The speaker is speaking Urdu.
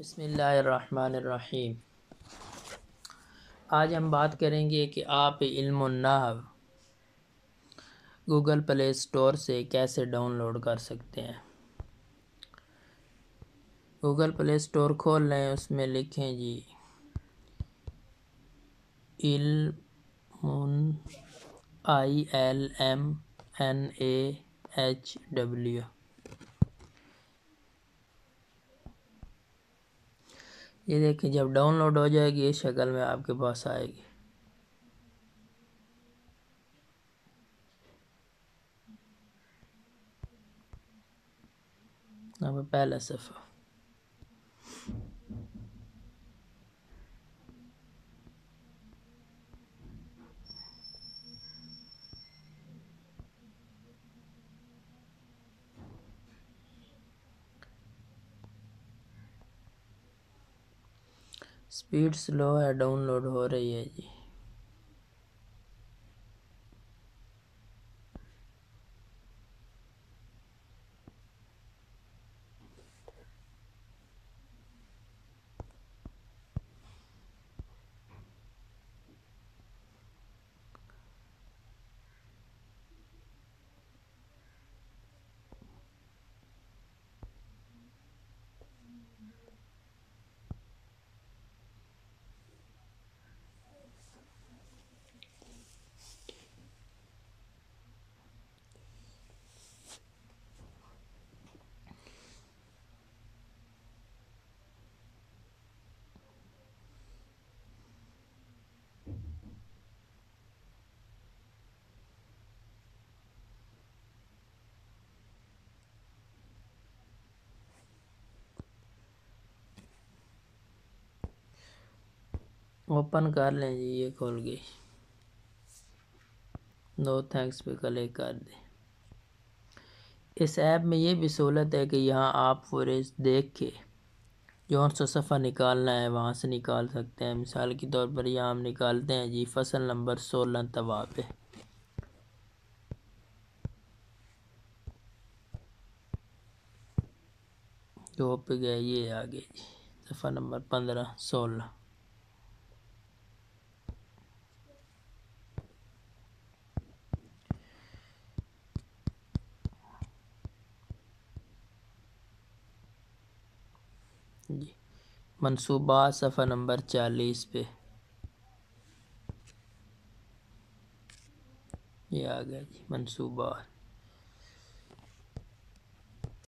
بسم اللہ الرحمن الرحیم۔ آج ہم بات کریں گے کہ آپ علم النحو گوگل پلے اسٹور سے کیسے ڈاؤن لوڈ کر سکتے ہیں۔ گوگل پلے اسٹور کھول لیں، اس میں لکھیں جی ILMNAHW۔ یہ دیکھیں جب ڈاؤن لوڈ ہو جائے گی اس شکل میں آپ کے پاس آئے گی۔ اب پہلا صفحہ سپیڈ سلو ہے، ڈاؤن لوڈ ہو رہی ہے جی۔ اوپن کر لیں جی، یہ کھول گئی۔ نو تھینکس پہ کلک کر دیں۔ اس ایپ میں یہ بھی سہولت ہے کہ یہاں آپ فوریج دیکھ کے جون سا صفحہ نکالنا ہے وہاں سے نکال سکتے ہیں۔ مثال کے طور پر یہاں ہم نکالتے ہیں جی فصل نمبر 16 طبع پہ۔ جو پہ گئے یہ آگے جی صفحہ نمبر 15 16۔ جی منصوبات صفحہ نمبر 40 پہ یہ آ گیا جی منصوبات۔